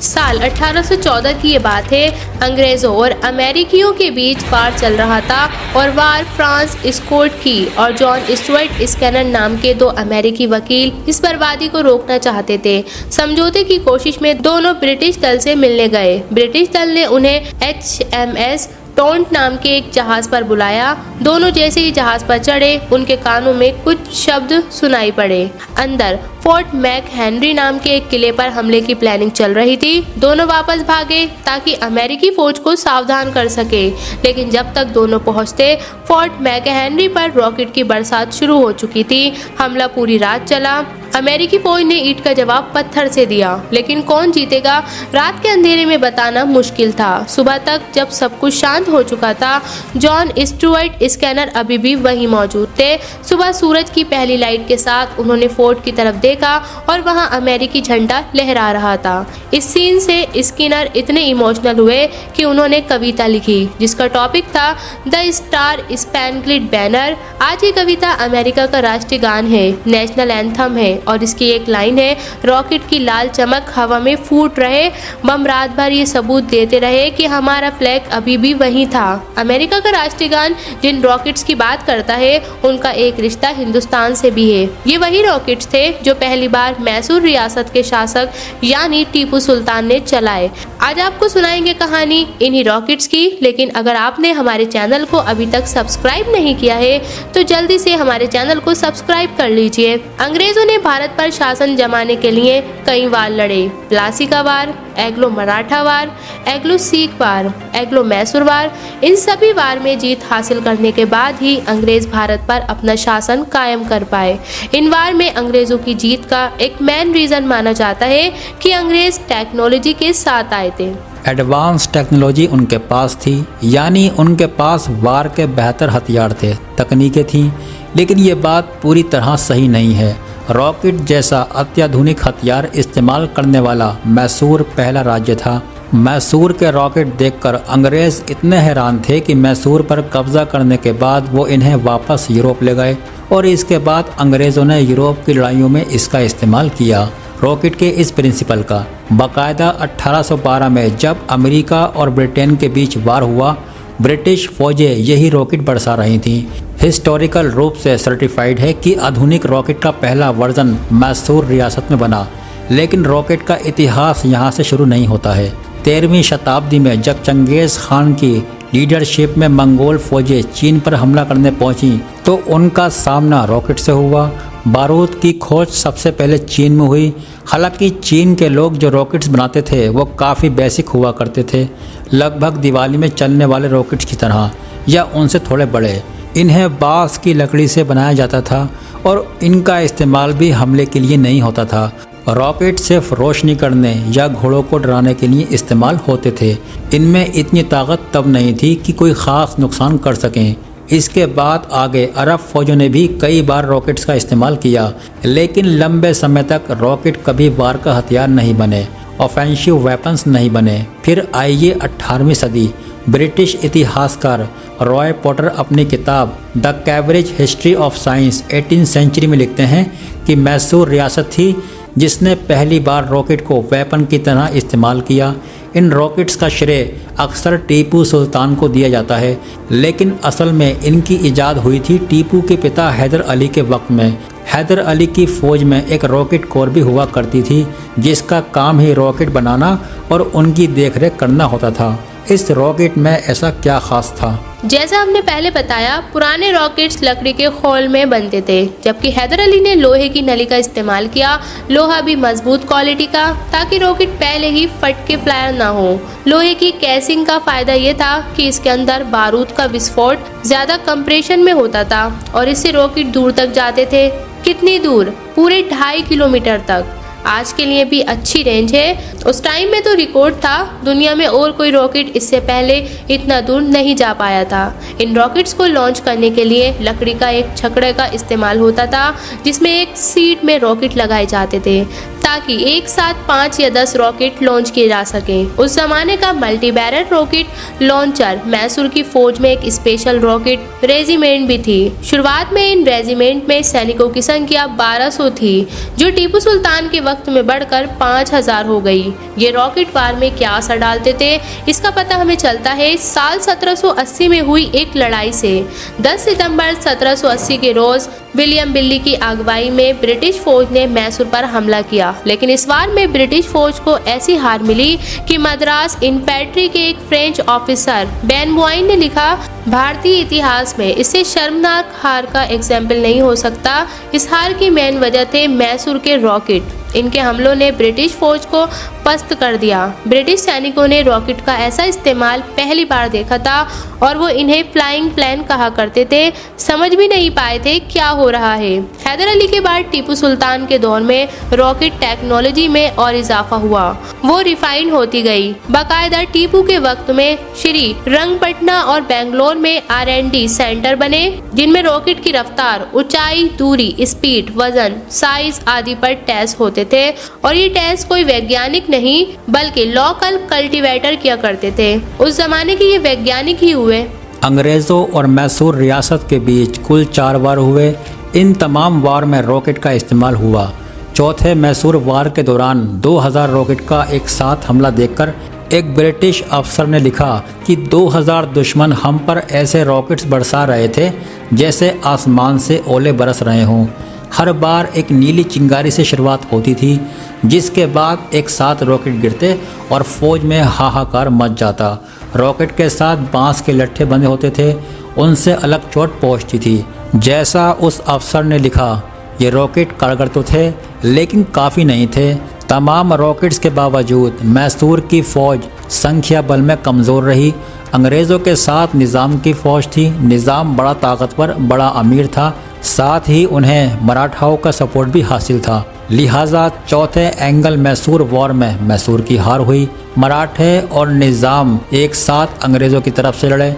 साल 1814 की ये बात है। अंग्रेजों और अमेरिकियों के बीच वार चल रहा था और वार फ्रांस स्कॉट की और जॉन स्टुअर्ट स्कैनर नाम के दो अमेरिकी वकील इस बर्बादी को रोकना चाहते थे। समझौते की कोशिश में दोनों ब्रिटिश दल से मिलने गए। ब्रिटिश दल ने उन्हें HMS टोंट नाम के एक जहाज पर बुलाया। दोनों जैसे ही जहाज पर चढ़े उनके कानों में कुछ शब्द सुनाई पड़े। अंदर फोर्ट मैक हेनरी नाम के एक किले पर हमले की प्लानिंग चल रही थी। दोनों वापस भागे ताकि अमेरिकी फौज को सावधान कर सके, लेकिन जब तक दोनों पहुंचते फोर्ट मैक हेनरी पर रॉकेट की बरसात शुरू हो चुकी थी। हमला पूरी रात चला। अमेरिकी फौज ने ईंट का जवाब पत्थर से दिया, लेकिन कौन जीतेगा रात के अंधेरे में बताना मुश्किल था। सुबह तक जब सब कुछ शांत हो चुका था, जॉन स्टुअर्ट स्कैनर अभी भी वहीं मौजूद थे। सुबह सूरज की पहली लाइट के साथ उन्होंने फोर्ट की तरफ देखा और वहां अमेरिकी झंडा लहरा रहा था। इस सीन से स्किनर इतने इमोशनल हुए कि उन्होंने कविता लिखी जिसका टॉपिक था द स्टार स्पैंगल्ड बैनर। आज ये कविता अमेरिका का राष्ट्रीय गान है, नेशनल एंथम है और इसकी एक लाइन है, रॉकेट की लाल चमक हवा में फूट रहे, बम रात भर ये सबूत देते रहे कि हमारा फ्लैग अभी भी वहीं था। अमेरिका का राष्ट्रीय गान जिन रॉकेट्स की बात करता है उनका एक रिश्ता हिंदुस्तान से भी है। ये वही रॉकेट्स थे जो पहली बार मैसूर रियासत के शासक यानी टीपू सुल्तान ने चलाए। आज आपको सुनाएंगे कहानी इन्हीं रॉकेट्स की, लेकिन अगर आपने हमारे चैनल को अभी तक सब्सक्राइब नहीं किया है तो जल्दी से हमारे चैनल को सब्सक्राइब कर लीजिए। अंग्रेजों ने भारत पर शासन जमाने के लिए कई वार लड़े। प्लासी का वार, एग्लो मराठा वार, एग्लो सिख वार, एग्लो मैसूर वार। इन सभी वार में जीत हासिल करने के बाद ही अंग्रेज भारत पर अपना शासन कायम कर पाए। इन वार में अंग्रेजों की जीत का एक मेन रीजन माना जाता है कि अंग्रेज टेक्नोलॉजी के साथ आए थे। एडवांस टेक्नोलॉजी उनके पास थी, यानी उनके पास वार के बेहतर हथियार थे, तकनीकें थीं। लेकिन ये बात पूरी तरह सही नहीं है। रॉकेट जैसा अत्याधुनिक हथियार इस्तेमाल करने वाला मैसूर पहला राज्य था। मैसूर के रॉकेट देखकर अंग्रेज इतने हैरान थे कि मैसूर पर कब्जा करने के बाद वो इन्हें वापस यूरोप ले गए और इसके बाद अंग्रेज़ों ने यूरोप की लड़ाइयों में इसका इस्तेमाल किया। रॉकेट के इस प्रिंसिपल का बाकायदा 1812 में जब अमेरिका और ब्रिटेन के बीच वार हुआ, ब्रिटिश फौजें यही रॉकेट बरसा रही थीं। हिस्टोरिकल रूप से सर्टिफाइड है कि आधुनिक रॉकेट का पहला वर्जन मैसूर रियासत में बना, लेकिन रॉकेट का इतिहास यहाँ से शुरू नहीं होता है। 13वीं शताब्दी में जब चंगेज़ खान की लीडरशिप में मंगोल फौजें चीन पर हमला करने पहुंची तो उनका सामना रॉकेट से हुआ। बारूद की खोज सबसे पहले चीन में हुई। हालांकि चीन के लोग जो रॉकेट्स बनाते थे वो काफ़ी बेसिक हुआ करते थे, लगभग दिवाली में चलने वाले रॉकेट्स की तरह या उनसे थोड़े बड़े। इन्हें बाँस की लकड़ी से बनाया जाता था और इनका इस्तेमाल भी हमले के लिए नहीं होता था। रॉकेट सिर्फ रोशनी करने या घोड़ों को डराने के लिए इस्तेमाल होते थे। इनमें इतनी ताकत तब नहीं थी कि कोई ख़ास नुकसान कर सकें। इसके बाद आगे अरब फौजों ने भी कई बार रॉकेट्स का इस्तेमाल किया, लेकिन लंबे समय तक रॉकेट कभी वार का हथियार नहीं बने, ऑफेंसिव वेपन्स नहीं बने। फिर आई ये 18वीं सदी। ब्रिटिश इतिहासकार रॉय पॉटर अपनी किताब the Cambridge history of science 18th century में लिखते हैं कि मैसूर रियासत थी जिसने पहली बार रॉकेट को वेपन की तरह इस्तेमाल किया। इन रॉकेट्स का श्रेय अक्सर टीपू सुल्तान को दिया जाता है, लेकिन असल में इनकी इजाद हुई थी टीपू के पिता हैदर अली के वक्त में। हैदर अली की फ़ौज में एक रॉकेट कोर भी हुआ करती थी जिसका काम ही रॉकेट बनाना और उनकी देखरेख करना होता था। इस रॉकेट में ऐसा क्या खास था? जैसा हमने पहले बताया, पुराने रॉकेट्स लकड़ी के खोल में बनते थे, जबकि हैदर अली ने लोहे की नली का इस्तेमाल किया। लोहा भी मजबूत क्वालिटी का, ताकि रॉकेट पहले ही फट के फ्लायर ना हो। लोहे की कैसिंग का फायदा ये था कि इसके अंदर बारूद का विस्फोट ज्यादा कंप्रेशन में होता था और इससे रॉकेट दूर तक जाते थे। कितनी दूर? पूरे 2.5 किलोमीटर तक। आज के लिए भी अच्छी रेंज है। उस टाइम में तो रिकॉर्ड था, दुनिया में और कोई रॉकेट इससे पहले इतना दूर नहीं जा पाया था। इन रॉकेट्स को लॉन्च करने के लिए लकड़ी का एक छकड़े का इस्तेमाल होता था जिसमें एक सीट में रॉकेट लगाए जाते थे ताकि एक साथ 5 या 10 रॉकेट लॉन्च किए जा सकें। उस जमाने का multi barrel rocket launcher Mysore की फौज में एक स्पेशल रॉकेट रेजिमेंट भी थी। शुरुआत में इन रेजिमेंट में सैनिकों की संख्या 1200 थी, जो टीपू सुल्तान के वक्त में बढ़कर 5000 हो गई। ये रॉकेट वार में क्या असर डालते थे, इसका पता हमें चलता है साल 1780 में हुई एक लड़ाई से। 10 सितंबर 1780 के रोज विलियम बिल्ली की अगुवाई में ब्रिटिश फौज ने मैसूर पर हमला किया, लेकिन इस वार में ब्रिटिश फौज को ऐसी हार मिली कि मद्रास इन्फेंट्री के एक फ्रेंच ऑफिसर बेनबुआइन ने लिखा, भारतीय इतिहास में इससे शर्मनाक हार का एग्जाम्पल नहीं हो सकता। इस हार की मेन वजह थे मैसूर के रॉकेट। इनके हमलों ने ब्रिटिश फौज को पस्त कर दिया। ब्रिटिश सैनिकों ने रॉकेट का ऐसा इस्तेमाल पहली बार देखा था और वो इन्हें फ्लाइंग प्लेन कहा करते थे। समझ भी नहीं पाए थे क्या हो रहा है। हैदर अली के बाद टीपू सुल्तान के दौर में रॉकेट टेक्नोलॉजी में और इजाफा हुआ, वो रिफाइन होती गई। बाकायदा टीपू के वक्त में श्री रंगपटना और बेंगलोर में R&D सेंटर बने, जिनमें रॉकेट की रफ्तार, ऊंचाई, दूरी, स्पीड, वजन, साइज आदि पर टेस्ट होते थे और ये टेस्ट कोई वैज्ञानिक नहीं बल्कि लोकल कल्टीवेटर किया करते थे। उस जमाने के ये वैज्ञानिक ही हुए। अंग्रेज़ों और मैसूर रियासत के बीच कुल 4 वार हुए। इन तमाम वार में रॉकेट का इस्तेमाल हुआ। चौथे मैसूर वार के दौरान 2000 रॉकेट का एक साथ हमला देखकर एक ब्रिटिश अफसर ने लिखा कि 2000 दुश्मन हम पर ऐसे रॉकेट्स बरसा रहे थे जैसे आसमान से ओले बरस रहे हों। हर बार एक नीली चिंगारी से शुरुआत होती थी, जिसके बाद एक साथ रॉकेट गिरते और फौज में हाहाकार मच जाता। रॉकेट के साथ बांस के लट्ठे बंधे होते थे, उनसे अलग चोट पहुंचती थी। जैसा उस अफसर ने लिखा, ये रॉकेट कारगर तो थे लेकिन काफ़ी नहीं थे। तमाम रॉकेट्स के बावजूद मैसूर की फ़ौज संख्या बल में कमज़ोर रही। अंग्रेज़ों के साथ निज़ाम की फ़ौज थी। निज़ाम बड़ा ताकतवर, बड़ा अमीर था, साथ ही उन्हें मराठाओं का सपोर्ट भी हासिल था। लिहाजा चौथे एंगल मैसूर वॉर में मैसूर की हार हुई। मराठे और निज़ाम एक साथ अंग्रेज़ों की तरफ से लड़े।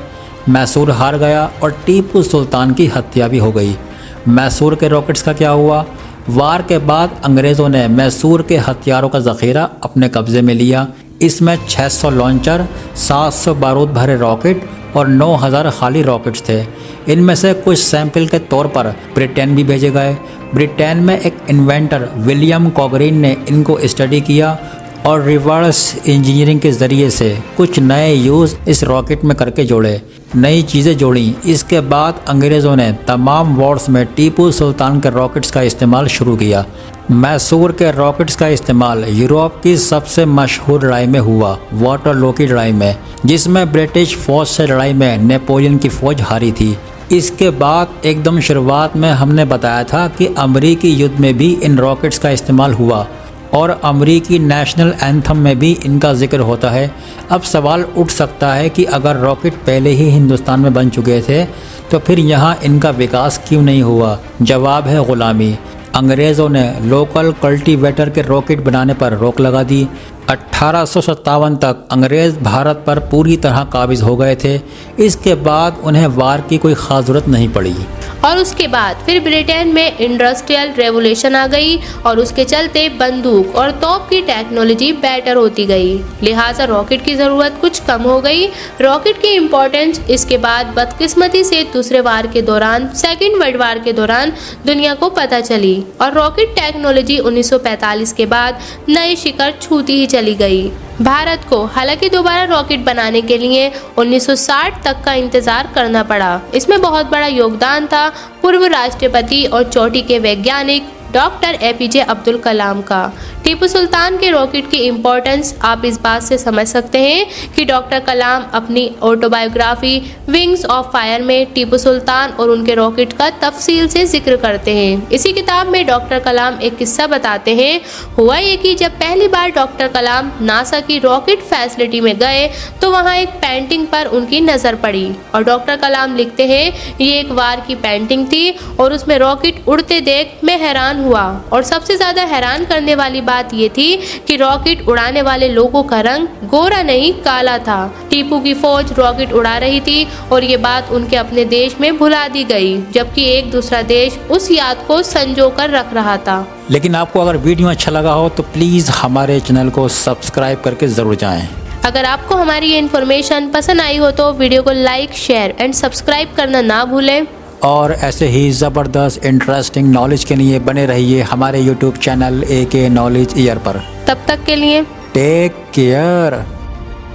मैसूर हार गया और टीपू सुल्तान की हत्या भी हो गई। मैसूर के रॉकेट्स का क्या हुआ? वार के बाद अंग्रेज़ों ने मैसूर के हथियारों का ज़ख़ीरा अपने कब्ज़े में लिया। इसमें 600 लॉन्चर, 700 बारूद भरे रॉकेट और 9000 खाली रॉकेट्स थे। इनमें से कुछ सैंपल के तौर पर ब्रिटेन भी भेजे गए। ब्रिटेन में एक इन्वेंटर विलियम कॉगरीन ने इनको स्टडी किया और रिवर्स इंजीनियरिंग के ज़रिए से कुछ नए यूज़ इस रॉकेट में करके जोड़े, नई चीज़ें जोड़ी। इसके बाद अंग्रेज़ों ने तमाम वॉर्स में टीपू सुल्तान के रॉकेट्स का इस्तेमाल शुरू किया। मैसूर के रॉकेट्स का इस्तेमाल यूरोप की सबसे मशहूर लड़ाई में हुआ, वाटरलू की लड़ाई में, जिसमें ब्रिटिश फ़ौज से लड़ाई में नेपोलियन की फ़ौज हारी थी। इसके बाद एकदम शुरुआत में हमने बताया था कि अमरीकी युद्ध में भी इन रॉकेट्स का इस्तेमाल हुआ और अमरीकी नेशनल एंथम में भी इनका जिक्र होता है। अब सवाल उठ सकता है कि अगर रॉकेट पहले ही हिंदुस्तान में बन चुके थे तो फिर यहाँ इनका विकास क्यों नहीं हुआ? जवाब है ग़ुलामी। अंग्रेज़ों ने लोकल कल्टीवेटर के रॉकेट बनाने पर रोक लगा दी। 1857 तक अंग्रेज़ भारत पर पूरी तरह काबिज हो गए थे। इसके बाद उन्हें वार की कोई ख़ास ज़रूरत नहीं पड़ी और उसके बाद फिर ब्रिटेन में इंडस्ट्रियल रेवोल्यूशन आ गई और उसके चलते बंदूक और तोप की टेक्नोलॉजी बेटर होती गई। लिहाजा रॉकेट की ज़रूरत कुछ कम हो गई। रॉकेट की इम्पोर्टेंस इसके बाद बदकिस्मती से दूसरे वार के दौरान, सेकेंड वर्ल्ड वार के दौरान दुनिया को पता चली और रॉकेट टेक्नोलॉजी 1945 के बाद नए शिखर छूती ही चली गई। भारत को हालांकि दोबारा रॉकेट बनाने के लिए 1960 तक का इंतजार करना पड़ा। इसमें बहुत बड़ा योगदान था पूर्व राष्ट्रपति और चोटी के वैज्ञानिक डॉक्टर APJ अब्दुल कलाम का। टीपू सुल्तान के रॉकेट की इम्पोर्टेंस आप इस बात से समझ सकते हैं कि डॉक्टर कलाम अपनी ऑटोबायोग्राफी विंग्स ऑफ फायर में टीपू सुल्तान और उनके रॉकेट का तफसील से जिक्र करते हैं। इसी किताब में डॉक्टर कलाम एक किस्सा बताते हैं। हुआ ये कि जब पहली बार डॉक्टर कलाम नासा की रॉकेट फैसिलिटी में गए तो वहाँ एक पेंटिंग पर उनकी नज़र पड़ी और डॉक्टर कलाम लिखते हैं, ये एक वार की पेंटिंग थी और उसमें रॉकेट उड़ते देख मैं हैरान हुआ और सबसे ज़्यादा हैरान करने वाली बात ये थी कि रॉकेट उड़ाने वाले लोगों का रंग गोरा नहीं काला था। टीपू की फौज रॉकेट उड़ा रही थी और ये बात उनके अपने देश में भुला दी गई, जबकि एक दूसरा देश उस याद को संजो कर रख रहा था। लेकिन आपको अगर वीडियो अच्छा लगा हो तो प्लीज़ हमारे चैनल को सब्सक्राइब करके ज़रूर जाएं। अगर आपको हमारी ये इन्फॉर्मेशन पसंद आई हो तो वीडियो को लाइक, शेयर एंड सब्सक्राइब करना ना भूलें। और ऐसे ही ज़बरदस्त इंटरेस्टिंग नॉलेज के लिए बने रहिए हमारे YouTube channel AK knowledge year पर। तब तक के लिए टेक केयर।